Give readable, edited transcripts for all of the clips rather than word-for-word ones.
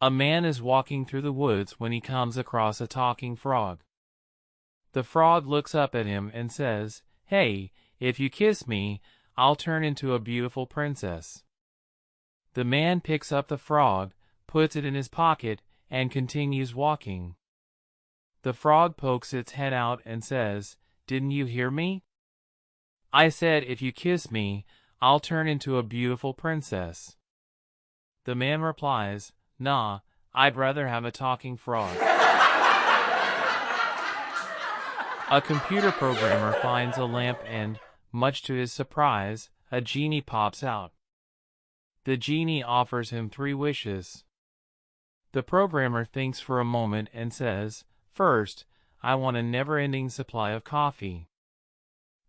A man is walking through the woods when he comes across a talking frog. The frog looks up at him and says, "Hey, if you kiss me, I'll turn into a beautiful princess." The man picks up the frog, puts it in his pocket, and continues walking. The frog pokes its head out and says, "Didn't you hear me? I said if you kiss me, I'll turn into a beautiful princess." The man replies, "Nah, I'd rather have a talking frog." A computer programmer finds a lamp and, much to his surprise, a genie pops out. The genie offers him 3 wishes. The programmer thinks for a moment and says, "First, I want a never-ending supply of coffee."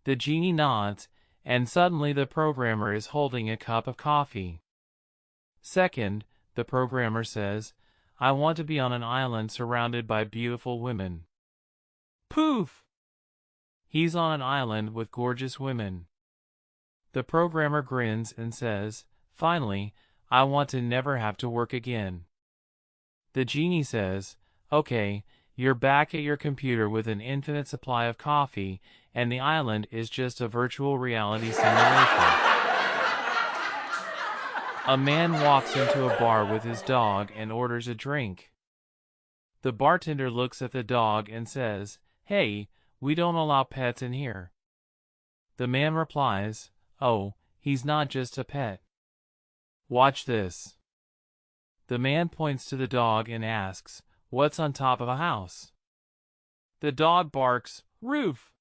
The genie nods, and suddenly the programmer is holding a cup of coffee. Second, the programmer says, "I want to be on an island surrounded by beautiful women." Poof! He's on an island with gorgeous women. The programmer grins and says, "Finally, I want to never have to work again." The genie says, "Okay, you're back at your computer with an infinite supply of coffee, and the island is just a virtual reality simulation." A man walks into a bar with his dog and orders a drink. The bartender looks at the dog and says, "Hey, we don't allow pets in here." The man replies, "Oh, he's not just a pet. Watch this." The man points to the dog and asks, "What's on top of a house?" The dog barks, "Roof."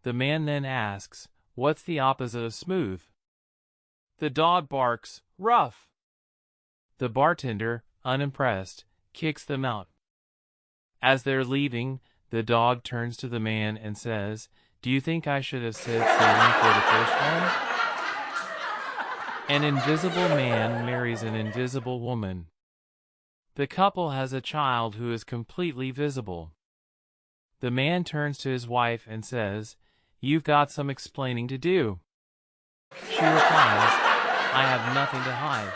The man then asks, "What's the opposite of smooth?" The dog barks, "Rough." The bartender, unimpressed, kicks them out. As they're leaving, the dog turns to the man and says, "Do you think I should have said sailing for the first one?" An invisible man marries an invisible woman. The couple has a child who is completely visible. The man turns to his wife and says, "You've got some explaining to do." She replies, "I have nothing to hide."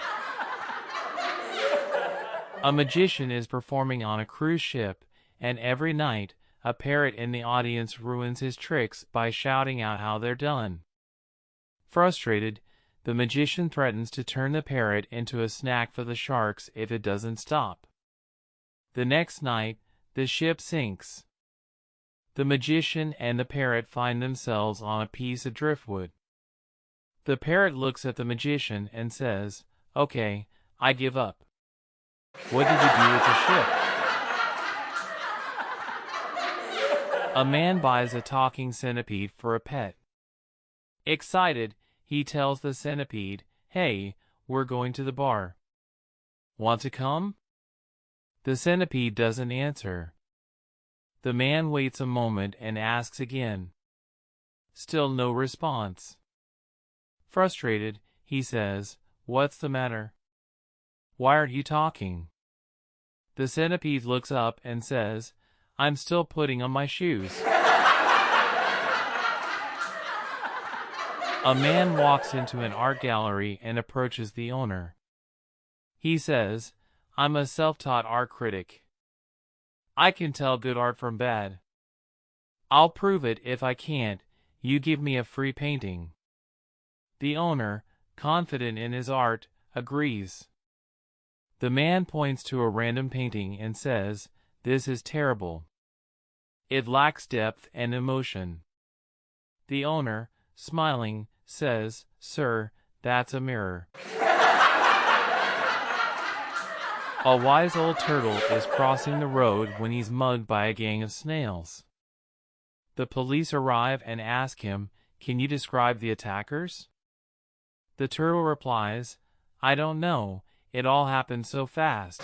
A magician is performing on a cruise ship, and every night, a parrot in the audience ruins his tricks by shouting out how they're done. Frustrated, the magician threatens to turn the parrot into a snack for the sharks if it doesn't stop. The next night, the ship sinks. The magician and the parrot find themselves on a piece of driftwood. The parrot looks at the magician and says, "Okay, I give up." "What did you do with the ship?" A man buys a talking centipede for a pet. Excited, he tells the centipede, "Hey, we're going to the bar. Want to come?" The centipede doesn't answer. The man waits a moment and asks again. Still no response. Frustrated, he says, "What's the matter? Why aren't you talking?" The centipede looks up and says, "I'm still putting on my shoes." A man walks into an art gallery and approaches the owner. He says, "I'm a self-taught art critic. I can tell good art from bad. I'll prove it if I can't. You give me a free painting." The owner, confident in his art, agrees. The man points to a random painting and says, "This is terrible. It lacks depth and emotion." The owner, smiling, says, "Sir, that's a mirror." A wise old turtle is crossing the road when he's mugged by a gang of snails. The police arrive and ask him, "Can you describe the attackers?" The turtle replies, "I don't know, it all happened so fast."